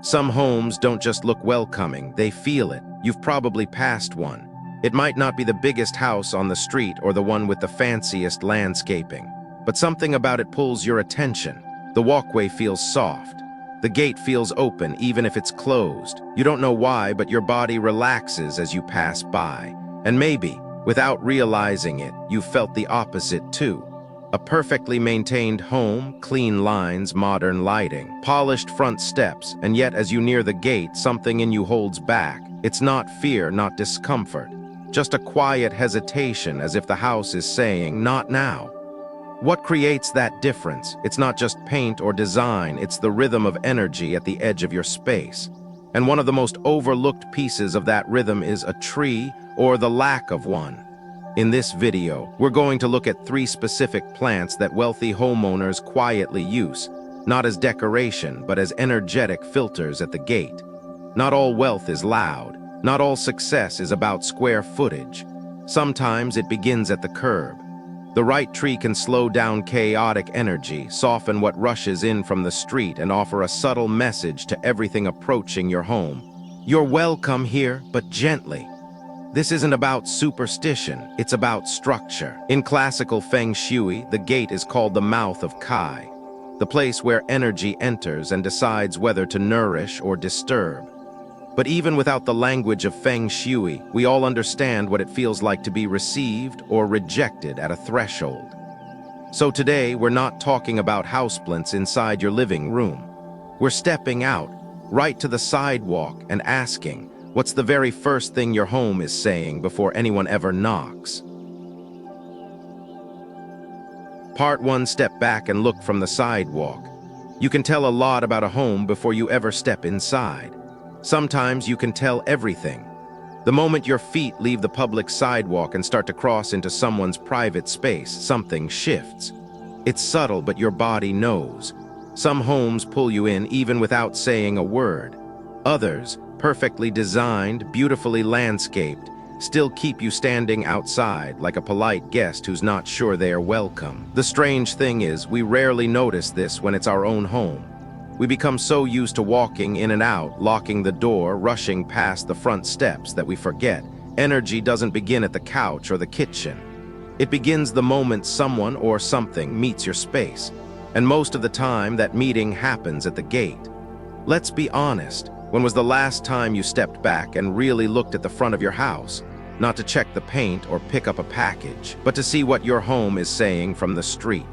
Some homes don't just look welcoming, they feel it. You've probably passed one. It might not be the biggest house on the street or the one with the fanciest landscaping, but something about it pulls your attention. The walkway feels soft. The gate feels open even if it's closed. You don't know why, but your body relaxes as you pass by. And maybe, without realizing it, you felt the opposite too. A perfectly maintained home, clean lines, modern lighting, polished front steps, and yet as you near the gate, something in you holds back. It's not fear, not discomfort, just a quiet hesitation, as if the house is saying, "Not now." What creates that difference? It's not just paint or design, it's the rhythm of energy at the edge of your space. And one of the most overlooked pieces of that rhythm is a tree, or the lack of one. In this video, we're going to look at 3 specific plants that wealthy homeowners quietly use, not as decoration, but as energetic filters at the gate. Not all wealth is loud. Not all success is about square footage. Sometimes it begins at the curb. The right tree can slow down chaotic energy, soften what rushes in from the street, and offer a subtle message to everything approaching your home. You're welcome here, but gently. This isn't about superstition, it's about structure. In classical Feng Shui, the gate is called the mouth of Kai, the place where energy enters and decides whether to nourish or disturb. But even without the language of Feng Shui, we all understand what it feels like to be received or rejected at a threshold. So today, we're not talking about houseplants inside your living room. We're stepping out, right to the sidewalk, and asking, what's the very first thing your home is saying before anyone ever knocks? Part 1. Step back and look from the sidewalk. You can tell a lot about a home before you ever step inside. Sometimes you can tell everything. The moment your feet leave the public sidewalk and start to cross into someone's private space, something shifts. It's subtle, but your body knows. Some homes pull you in even without saying a word. Others, perfectly designed, beautifully landscaped, still keep you standing outside like a polite guest who's not sure they are welcome. The strange thing is, we rarely notice this when it's our own home. We become so used to walking in and out, locking the door, rushing past the front steps that we forget. Energy doesn't begin at the couch or the kitchen. It begins the moment someone or something meets your space. And most of the time, that meeting happens at the gate. Let's be honest. When was the last time you stepped back and really looked at the front of your house? Not to check the paint or pick up a package, but to see what your home is saying from the street.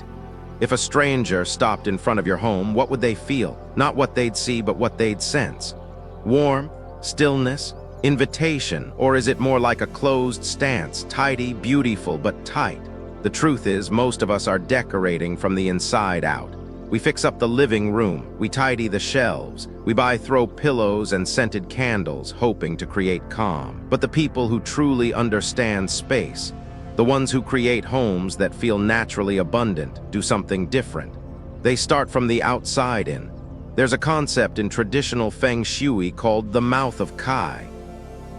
If a stranger stopped in front of your home, what would they feel? Not what they'd see, but what they'd sense. Warmth, stillness, invitation, or is it more like a closed stance, tidy, beautiful, but tight? The truth is, most of us are decorating from the inside out. We fix up the living room, we tidy the shelves, we buy throw pillows and scented candles, hoping to create calm. But the people who truly understand space, the ones who create homes that feel naturally abundant, do something different. They start from the outside in. There's a concept in traditional Feng Shui called the mouth of Kai.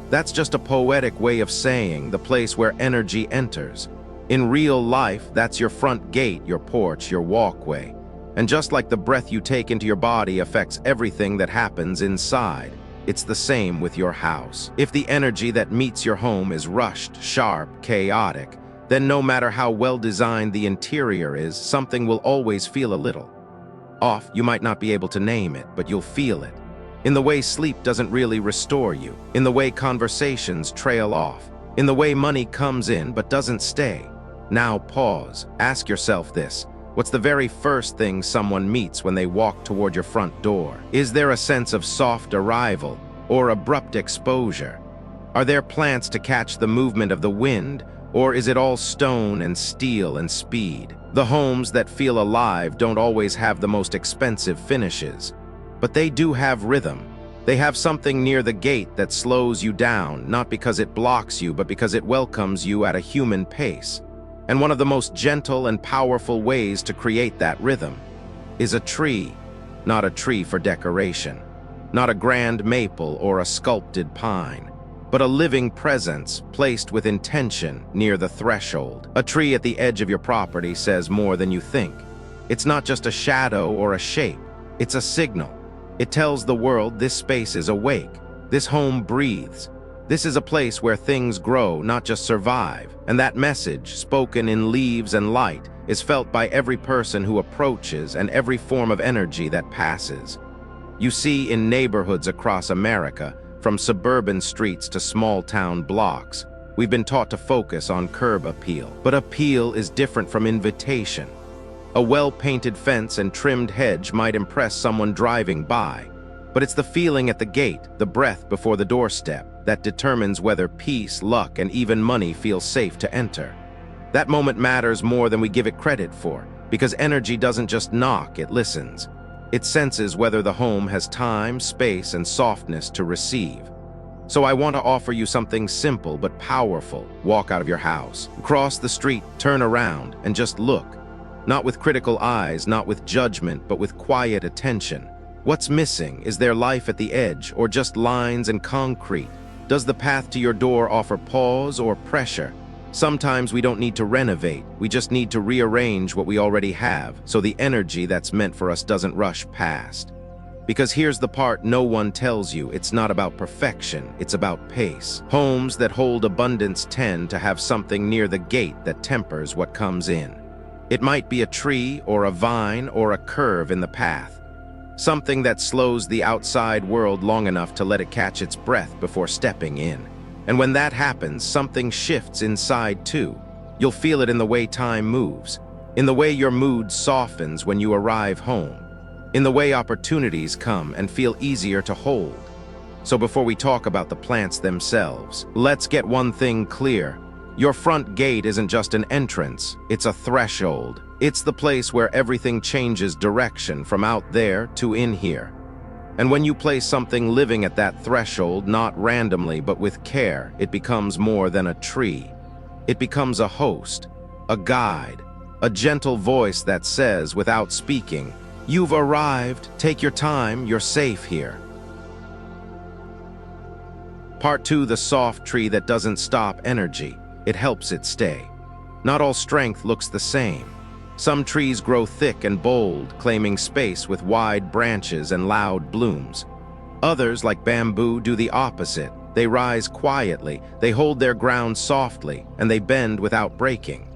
That's just a poetic way of saying the place where energy enters. In real life, that's your front gate, your porch, your walkway. And just like the breath you take into your body affects everything that happens inside, it's the same with your house. If the energy that meets your home is rushed, sharp, chaotic, then no matter how well-designed the interior is, something will always feel a little off. You might not be able to name it, but you'll feel it. In the way sleep doesn't really restore you, in the way conversations trail off, in the way money comes in but doesn't stay. Now pause. Ask yourself this. What's the very first thing someone meets when they walk toward your front door? Is there a sense of soft arrival or abrupt exposure? Are there plants to catch the movement of the wind, or is it all stone and steel and speed? The homes that feel alive don't always have the most expensive finishes, but they do have rhythm. They have something near the gate that slows you down, not because it blocks you, but because it welcomes you at a human pace. And one of the most gentle and powerful ways to create that rhythm is a tree. Not a tree for decoration, not a grand maple or a sculpted pine, but a living presence placed with intention near the threshold. A tree at the edge of your property says more than you think. It's not just a shadow or a shape, it's a signal. It tells the world this space is awake, this home breathes. This is a place where things grow, not just survive, and that message, spoken in leaves and light, is felt by every person who approaches and every form of energy that passes. You see in neighborhoods across America, from suburban streets to small-town blocks, we've been taught to focus on curb appeal. But appeal is different from invitation. A well-painted fence and trimmed hedge might impress someone driving by, but it's the feeling at the gate, the breath before the doorstep, that determines whether peace, luck, and even money feel safe to enter. That moment matters more than we give it credit for, because energy doesn't just knock, it listens. It senses whether the home has time, space, and softness to receive. So I want to offer you something simple but powerful. Walk out of your house, cross the street, turn around, and just look. Not with critical eyes, not with judgment, but with quiet attention. What's missing? Is there life at the edge, or just lines and concrete? Does the path to your door offer pause or pressure? Sometimes we don't need to renovate, we just need to rearrange what we already have, so the energy that's meant for us doesn't rush past. Because here's the part no one tells you, it's not about perfection, it's about pace. Homes that hold abundance tend to have something near the gate that tempers what comes in. It might be a tree or a vine or a curve in the path. Something that slows the outside world long enough to let it catch its breath before stepping in. And when that happens, something shifts inside too. You'll feel it in the way time moves, in the way your mood softens when you arrive home, in the way opportunities come and feel easier to hold. So before we talk about the plants themselves, let's get one thing clear. Your front gate isn't just an entrance, it's a threshold. It's the place where everything changes direction from out there to in here. And when you place something living at that threshold, not randomly but with care, it becomes more than a tree. It becomes a host, a guide, a gentle voice that says, without speaking, "You've arrived, take your time, you're safe here." Part 2, the soft tree that doesn't stop energy. It helps it stay. Not all strength looks the same. Some trees grow thick and bold, claiming space with wide branches and loud blooms. Others, like bamboo, do the opposite. They rise quietly, they hold their ground softly, and they bend without breaking.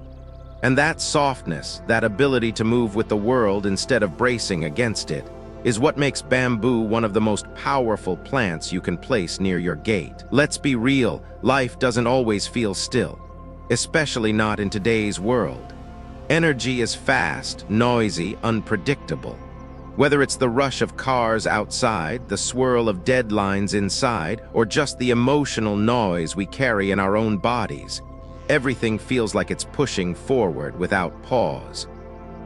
And that softness, that ability to move with the world instead of bracing against it, is what makes bamboo one of the most powerful plants you can place near your gate. Let's be real, life doesn't always feel still, especially not in today's world. Energy is fast, noisy, unpredictable. Whether it's the rush of cars outside, the swirl of deadlines inside, or just the emotional noise we carry in our own bodies, everything feels like it's pushing forward without pause.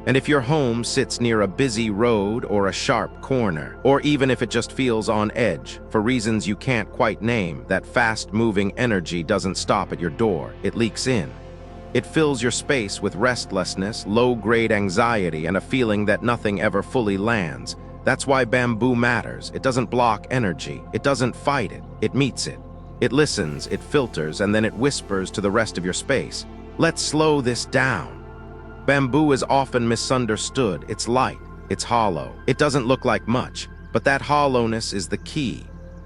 And if your home sits near a busy road or a sharp corner, or even if it just feels on edge, for reasons you can't quite name, that fast-moving energy doesn't stop at your door, it leaks in. It fills your space with restlessness, low-grade anxiety, and a feeling that nothing ever fully lands. That's why bamboo matters. It doesn't block energy. It doesn't fight it. It meets it. It listens, it filters, and then it whispers to the rest of your space. Let's slow this down. Bamboo is often misunderstood. It's light. It's hollow. It doesn't look like much, but that hollowness is the key.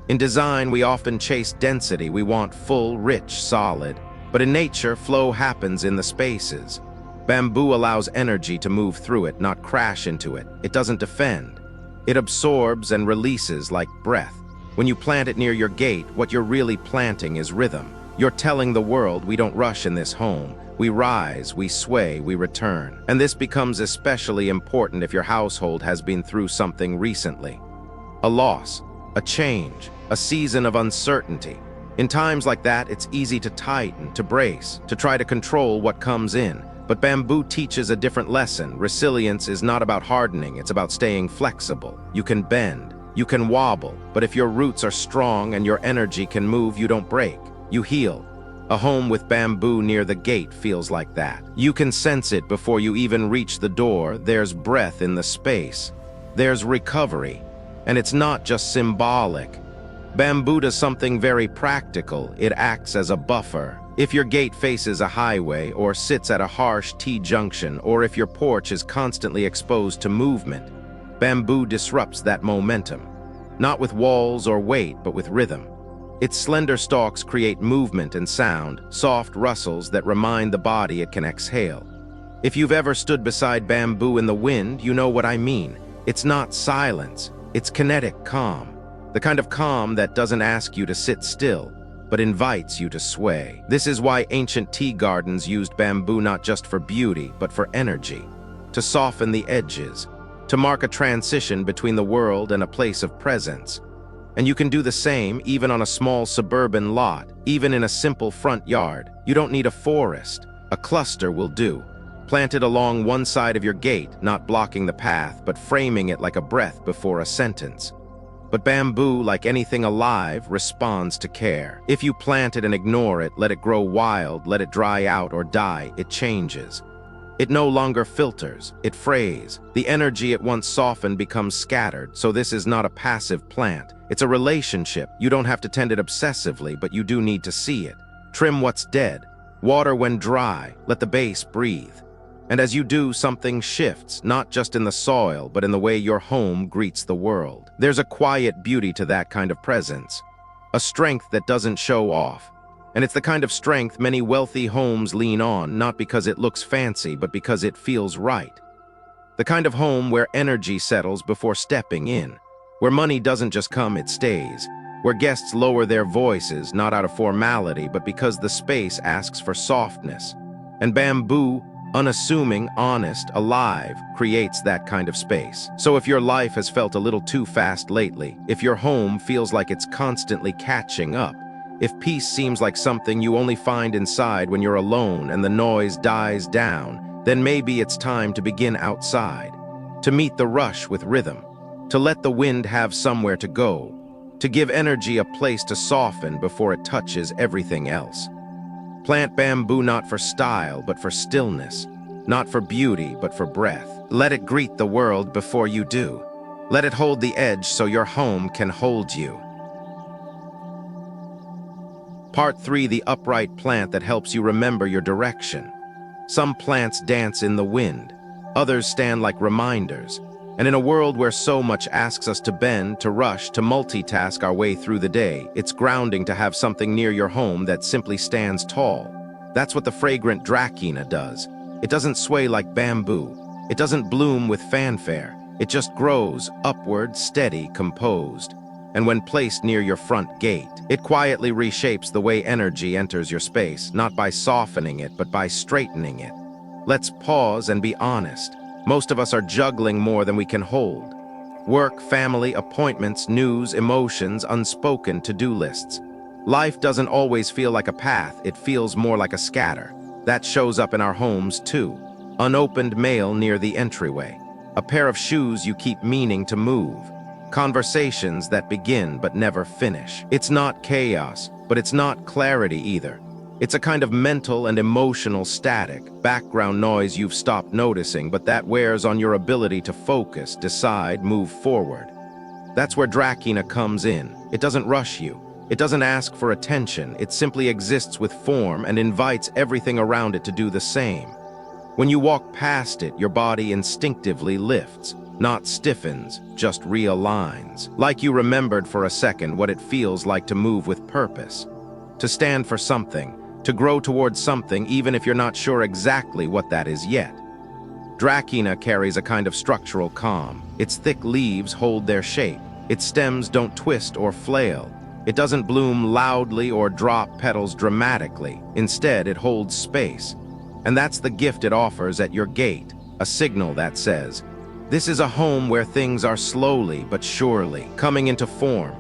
In design, we often chase density. We want full, rich, solid. But in nature, flow happens in the spaces. Bamboo allows energy to move through it, not crash into it. It doesn't defend. It absorbs and releases like breath. When you plant it near your gate, what you're really planting is rhythm. You're telling the world, we don't rush in this home. We rise, we sway, we return. And this becomes especially important if your household has been through something recently. A loss, a change, a season of uncertainty. In times like that, it's easy to tighten, to brace, to try to control what comes in. But bamboo teaches a different lesson. Resilience is not about hardening, it's about staying flexible. You can bend, you can wobble, but if your roots are strong and your energy can move, you don't break, you heal. A home with bamboo near the gate feels like that. You can sense it before you even reach the door. There's breath in the space. There's recovery. And it's not just symbolic. Bamboo does something very practical. It acts as a buffer. If your gate faces a highway or sits at a harsh T-junction, or if your porch is constantly exposed to movement, bamboo disrupts that momentum. not with walls or weight, but with rhythm. Its slender stalks create movement and sound, soft rustles that remind the body it can exhale. If you've ever stood beside bamboo in the wind, you know what I mean. It's not silence, it's kinetic calm. The kind of calm that doesn't ask you to sit still, but invites you to sway. This is why ancient tea gardens used bamboo not just for beauty, but for energy, to soften the edges, to mark a transition between the world and a place of presence. And you can do the same even on a small suburban lot, even in a simple front yard. You don't need a forest. A cluster will do. Planted along one side of your gate, not blocking the path, but framing it like a breath before a sentence. But bamboo, like anything alive, responds to care. If you plant it and ignore it, let it grow wild, let it dry out or die, it changes. It no longer filters, it frays. The energy it once softened becomes scattered, so this is not a passive plant. It's a relationship. You don't have to tend it obsessively, but you do need to see it. Trim what's dead. Water when dry. Let the base breathe. And as you do, something shifts, not just in the soil, but in the way your home greets the world. There's a quiet beauty to that kind of presence, a strength that doesn't show off. And it's the kind of strength many wealthy homes lean on, not because it looks fancy, but because it feels right. The kind of home where energy settles before stepping in, where money doesn't just come, it stays, where guests lower their voices, not out of formality, but because the space asks for softness. And bamboo, unassuming, honest, alive, creates that kind of space. So if your life has felt a little too fast lately, if your home feels like it's constantly catching up, if peace seems like something you only find inside when you're alone and the noise dies down, then maybe it's time to begin outside, to meet the rush with rhythm, to let the wind have somewhere to go, to give energy a place to soften before it touches everything else. Plant bamboo not for style, but for stillness, not for beauty, but for breath. Let it greet the world before you do. Let it hold the edge so your home can hold you. Part 3, the upright plant that helps you remember your direction. Some plants dance in the wind, others stand like reminders. And in a world where so much asks us to bend, to rush, to multitask our way through the day, it's grounding to have something near your home that simply stands tall. That's what the fragrant Dracaena does. It doesn't sway like bamboo. It doesn't bloom with fanfare. It just grows, upward, steady, composed. And when placed near your front gate, it quietly reshapes the way energy enters your space, not by softening it, but by straightening it. Let's pause and be honest. Most of us are juggling more than we can hold. Work, family, appointments, news, emotions, unspoken to-do lists. Life doesn't always feel like a path, it feels more like a scatter. That shows up in our homes too. Unopened mail near the entryway. A pair of shoes you keep meaning to move. Conversations that begin but never finish. It's not chaos, but it's not clarity either. It's a kind of mental and emotional static, background noise you've stopped noticing, but that wears on your ability to focus, decide, move forward. That's where Dracaena comes in. It doesn't rush you. It doesn't ask for attention. It simply exists with form and invites everything around it to do the same. When you walk past it, your body instinctively lifts, not stiffens, just realigns. Like you remembered for a second what it feels like to move with purpose, to stand for something, to grow towards something even if you're not sure exactly what that is yet. Dracaena carries a kind of structural calm. Its thick leaves hold their shape. Its stems don't twist or flail. It doesn't bloom loudly or drop petals dramatically. Instead, it holds space. And that's the gift it offers at your gate, a signal that says, this is a home where things are slowly but surely coming into form.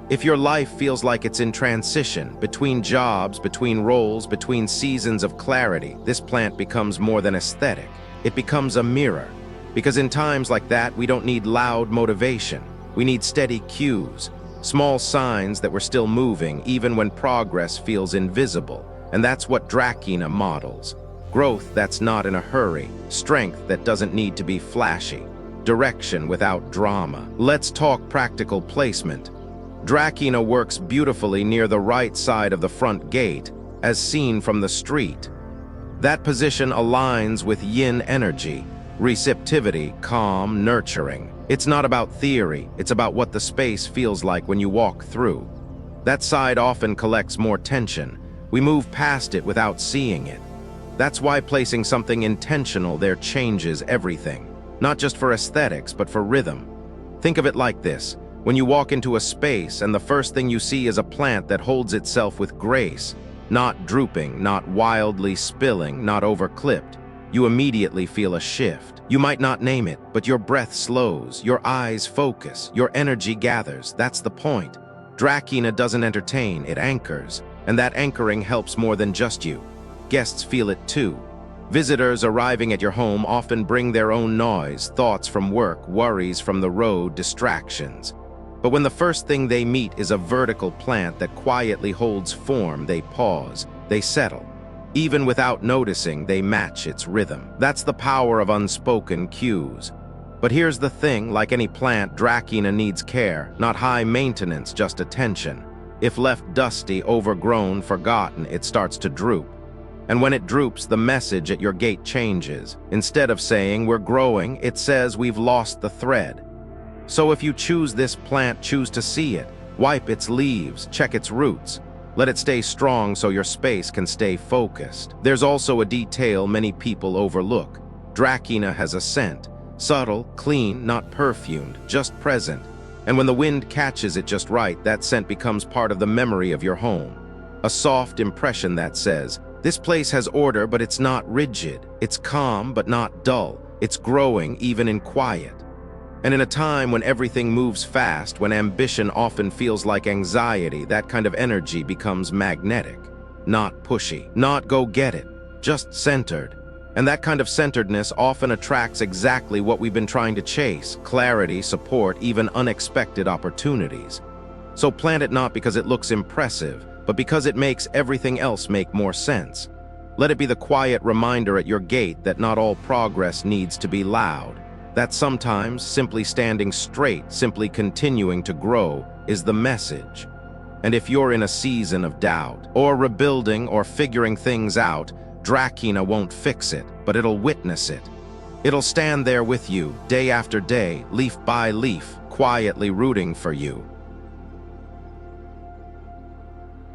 If your life feels like it's in transition, between jobs, between roles, between seasons of clarity, this plant becomes more than aesthetic. It becomes a mirror. Because in times like that, we don't need loud motivation. We need steady cues, small signs that we're still moving, even when progress feels invisible. And that's what Dracaena models. Growth that's not in a hurry, strength that doesn't need to be flashy, direction without drama. Let's talk practical placement. Dracaena works beautifully near the right side of the front gate, as seen from the street. That position aligns with yin energy, receptivity, calm, nurturing. It's not about theory, it's about what the space feels like when you walk through. That side often collects more tension. We move past it without seeing it. That's why placing something intentional there changes everything. Not just for aesthetics, but for rhythm. Think of it like this. When you walk into a space and the first thing you see is a plant that holds itself with grace, not drooping, not wildly spilling, not overclipped, you immediately feel a shift. You might not name it, but your breath slows, your eyes focus, your energy gathers. That's the point. Dracaena doesn't entertain, it anchors, and that anchoring helps more than just you. Guests feel it too. Visitors arriving at your home often bring their own noise, thoughts from work, worries from the road, distractions. But when the first thing they meet is a vertical plant that quietly holds form, they pause, they settle. Even without noticing, they match its rhythm. That's the power of unspoken cues. But here's the thing, like any plant, Dracaena needs care, not high maintenance, just attention. If left dusty, overgrown, forgotten, it starts to droop. And when it droops, the message at your gate changes. Instead of saying, "We're growing," it says, "We've lost the thread." So if you choose this plant, choose to see it. Wipe its leaves, check its roots. Let it stay strong so your space can stay focused. There's also a detail many people overlook. Dracaena has a scent. Subtle, clean, not perfumed, just present. And when the wind catches it just right, that scent becomes part of the memory of your home. A soft impression that says, "This place has order, but it's not rigid. It's calm, but not dull. It's growing, even in quiet." And in a time when everything moves fast, when ambition often feels like anxiety, that kind of energy becomes magnetic. Not pushy, not go get it, just centered. And that kind of centeredness often attracts exactly what we've been trying to chase: clarity, support, even unexpected opportunities. So plant it not because it looks impressive, but because it makes everything else make more sense. Let it be the quiet reminder at your gate that not all progress needs to be loud. That sometimes simply standing straight, simply continuing to grow, is the message. And if you're in a season of doubt, or rebuilding, or figuring things out, Dracaena won't fix it, but it'll witness it. It'll stand there with you, day after day, leaf by leaf, quietly rooting for you.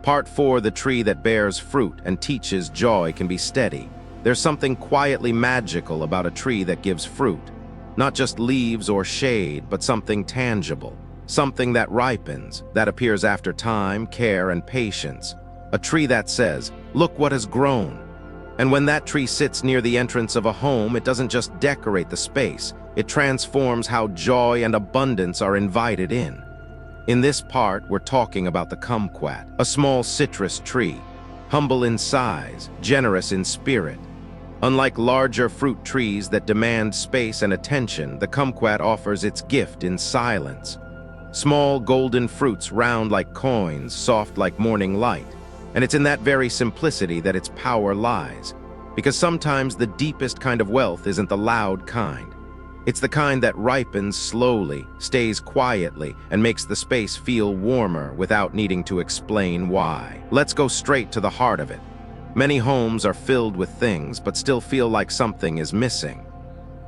Part 4, the tree that bears fruit and teaches joy can be steady. There's something quietly magical about a tree that gives fruit. Not just leaves or shade, but something tangible. Something that ripens, that appears after time, care, and patience. A tree that says, "Look what has grown." And when that tree sits near the entrance of a home, it doesn't just decorate the space, it transforms how joy and abundance are invited in. In this part, we're talking about the kumquat, a small citrus tree, humble in size, generous in spirit. Unlike larger fruit trees that demand space and attention, the kumquat offers its gift in silence. Small golden fruits round like coins, soft like morning light. And it's in that very simplicity that its power lies. Because sometimes the deepest kind of wealth isn't the loud kind. It's the kind that ripens slowly, stays quietly, and makes the space feel warmer without needing to explain why. Let's go straight to the heart of it. Many homes are filled with things, but still feel like something is missing.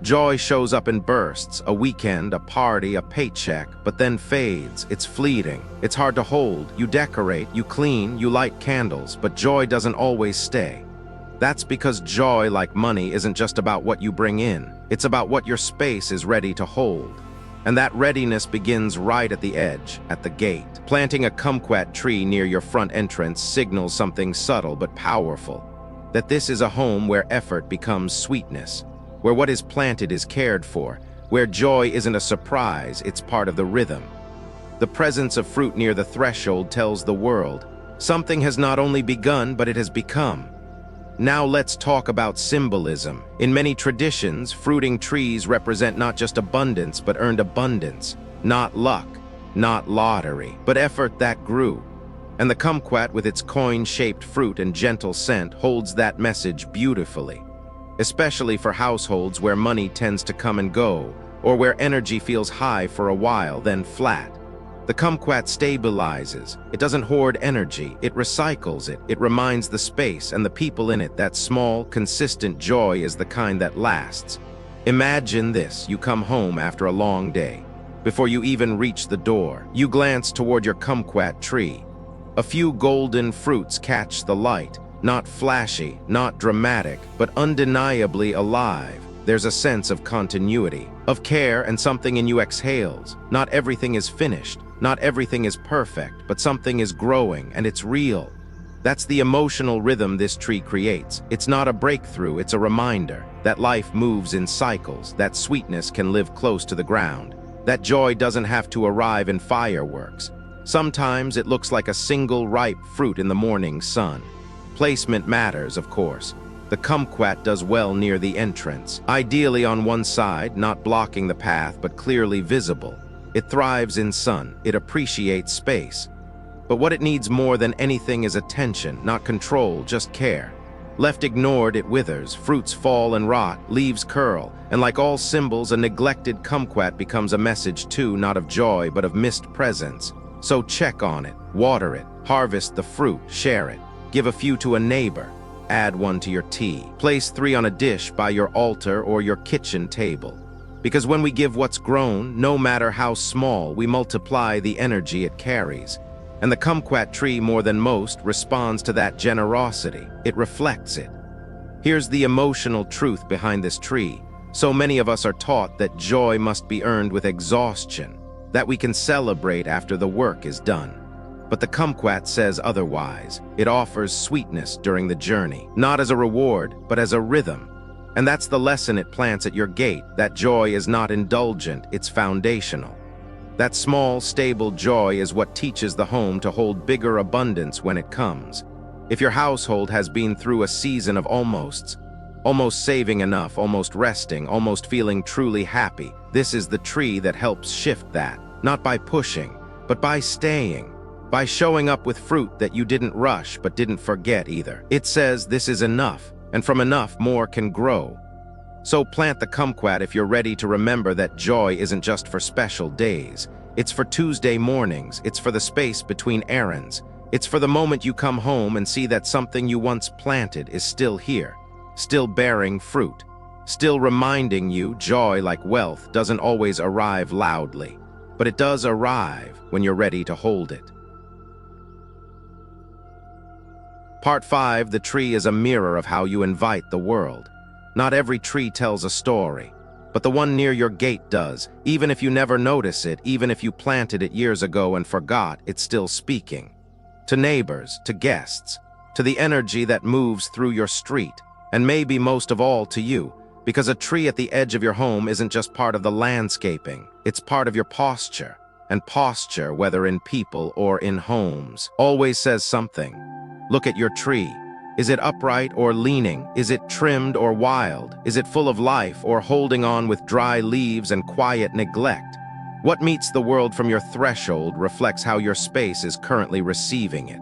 Joy shows up in bursts, a weekend, a party, a paycheck, but then fades. It's fleeting. It's hard to hold. You decorate, you clean, you light candles, but joy doesn't always stay. That's because joy, like money, isn't just about what you bring in. It's about what your space is ready to hold. And that readiness begins right at the edge, at the gate. Planting a kumquat tree near your front entrance signals something subtle but powerful. That this is a home where effort becomes sweetness, where what is planted is cared for, where joy isn't a surprise, it's part of the rhythm. The presence of fruit near the threshold tells the world, something has not only begun, but it has become. Now let's talk about symbolism. In many traditions, fruiting trees represent not just abundance, but earned abundance. Not luck, not lottery, but effort that grew. And the kumquat, with its coin-shaped fruit and gentle scent, holds that message beautifully. Especially for households where money tends to come and go, or where energy feels high for a while, then flat. The kumquat stabilizes. It doesn't hoard energy, it recycles it. It reminds the space and the people in it that small, consistent joy is the kind that lasts. Imagine this: you come home after a long day. Before you even reach the door, you glance toward your kumquat tree. A few golden fruits catch the light, not flashy, not dramatic, but undeniably alive. There's a sense of continuity, of care, and something in you exhales. Not everything is finished, not everything is perfect, but something is growing, and it's real. That's the emotional rhythm this tree creates. It's not a breakthrough, it's a reminder that life moves in cycles, that sweetness can live close to the ground, that joy doesn't have to arrive in fireworks. Sometimes it looks like a single ripe fruit in the morning sun. Placement matters, of course. The kumquat does well near the entrance, ideally on one side, not blocking the path but clearly visible. It thrives in sun, it appreciates space. But what it needs more than anything is attention, not control, just care. Left ignored, it withers, fruits fall and rot, leaves curl, and like all symbols, a neglected kumquat becomes a message too, not of joy, but of missed presence. So check on it, water it, harvest the fruit, share it, give a few to a neighbor, add one to your tea, place 3 on a dish by your altar or your kitchen table. Because when we give what's grown, no matter how small, we multiply the energy it carries. And the kumquat tree, more than most, responds to that generosity. It reflects it. Here's the emotional truth behind this tree. So many of us are taught that joy must be earned with exhaustion, that we can celebrate after the work is done. But the kumquat says otherwise. It offers sweetness during the journey, not as a reward, but as a rhythm. And that's the lesson it plants at your gate, that joy is not indulgent, it's foundational. That small, stable joy is what teaches the home to hold bigger abundance when it comes. If your household has been through a season of almosts, almost saving enough, almost resting, almost feeling truly happy, this is the tree that helps shift that, not by pushing, but by staying, by showing up with fruit that you didn't rush but didn't forget either. It says this is enough, and from enough more can grow. So plant the kumquat if you're ready to remember that joy isn't just for special days. It's for Tuesday mornings, it's for the space between errands. It's for the moment you come home and see that something you once planted is still here, still bearing fruit, still reminding you joy, like wealth, doesn't always arrive loudly, but it does arrive when you're ready to hold it. Part 5, the tree is a mirror of how you invite the world. Not every tree tells a story, but the one near your gate does. Even if you never notice it, even if you planted it years ago and forgot, it's still speaking. To neighbors, to guests, to the energy that moves through your street, and maybe most of all to you, because a tree at the edge of your home isn't just part of the landscaping, it's part of your posture. And posture, whether in people or in homes, always says something. Look at your tree. Is it upright or leaning? Is it trimmed or wild? Is it full of life or holding on with dry leaves and quiet neglect? What meets the world from your threshold reflects how your space is currently receiving it.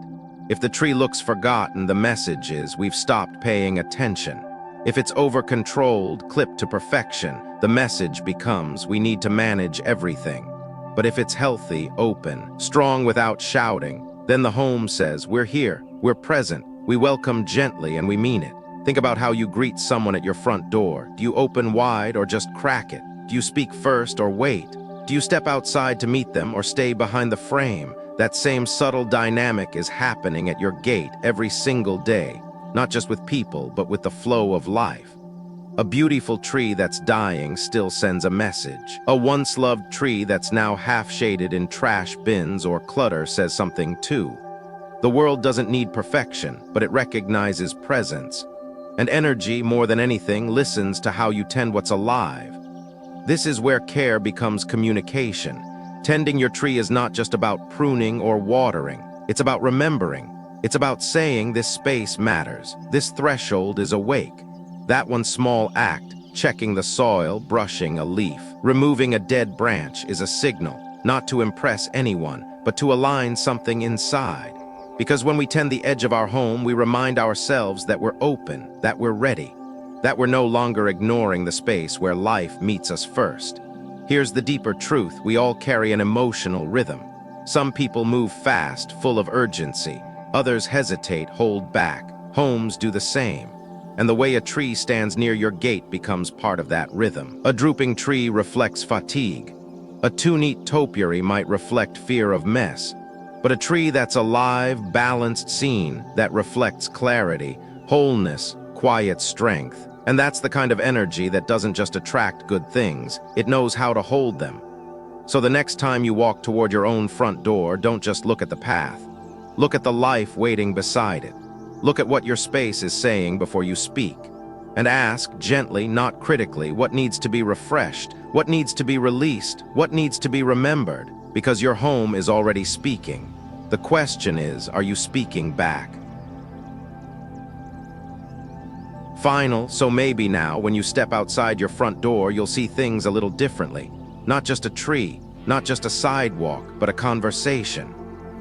If the tree looks forgotten, the message is we've stopped paying attention. If it's over-controlled, clipped to perfection, the message becomes we need to manage everything. But if it's healthy, open, strong without shouting, then the home says we're here, we're present. We welcome gently and we mean it. Think about how you greet someone at your front door. Do you open wide or just crack it? Do you speak first or wait? Do you step outside to meet them or stay behind the frame? That same subtle dynamic is happening at your gate every single day, not just with people, but with the flow of life. A beautiful tree that's dying still sends a message. A once-loved tree that's now half-shaded in trash bins or clutter says something too. The world doesn't need perfection, but it recognizes presence. And energy, more than anything, listens to how you tend what's alive. This is where care becomes communication. Tending your tree is not just about pruning or watering. It's about remembering. It's about saying this space matters. This threshold is awake. That one small act, checking the soil, brushing a leaf, removing a dead branch, is a signal, not to impress anyone, but to align something inside. Because when we tend the edge of our home, we remind ourselves that we're open, that we're ready, that we're no longer ignoring the space where life meets us first. Here's the deeper truth: we all carry an emotional rhythm. Some people move fast, full of urgency. Others hesitate, hold back. Homes do the same. and the way a tree stands near your gate becomes part of that rhythm. A drooping tree reflects fatigue. A too neat topiary might reflect fear of mess. But a tree that's alive, balanced scene that reflects clarity, wholeness, quiet strength. And that's the kind of energy that doesn't just attract good things, it knows how to hold them. So the next time you walk toward your own front door, don't just look at the path. Look at the life waiting beside it. Look at what your space is saying before you speak. And ask, gently, not critically, what needs to be refreshed, what needs to be released, what needs to be remembered, because your home is already speaking. The question is, are you speaking back? Final, so maybe now, when you step outside your front door, you'll see things a little differently. Not just a tree, not just a sidewalk, but a conversation.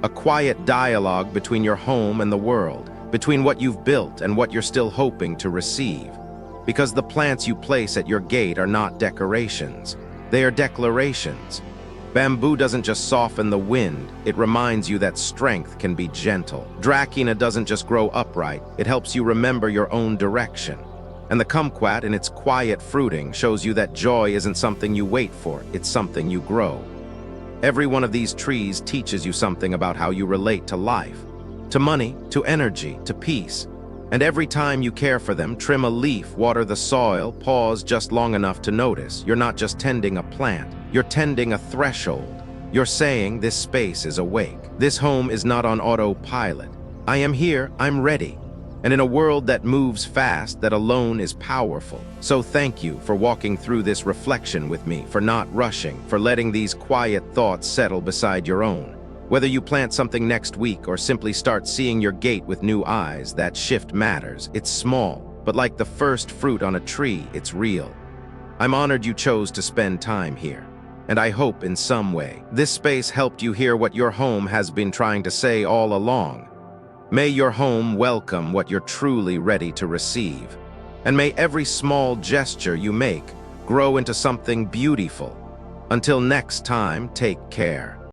A quiet dialogue between your home and the world, between what you've built and what you're still hoping to receive. Because the plants you place at your gate are not decorations, they are declarations. Bamboo doesn't just soften the wind, it reminds you that strength can be gentle. Dracaena doesn't just grow upright, it helps you remember your own direction. And the kumquat, in its quiet fruiting, shows you that joy isn't something you wait for, it's something you grow. Every one of these trees teaches you something about how you relate to life, to money, to energy, to peace. And every time you care for them, trim a leaf, water the soil, pause just long enough to notice. You're not just tending a plant, you're tending a threshold. You're saying, this space is awake. This home is not on autopilot. I am here, I'm ready. And in a world that moves fast, that alone is powerful. So thank you for walking through this reflection with me, for not rushing, for letting these quiet thoughts settle beside your own. Whether you plant something next week or simply start seeing your gate with new eyes, that shift matters. It's small, but like the first fruit on a tree, it's real. I'm honored you chose to spend time here. And I hope in some way, this space helped you hear what your home has been trying to say all along. May your home welcome what you're truly ready to receive. And may every small gesture you make grow into something beautiful. Until next time, take care.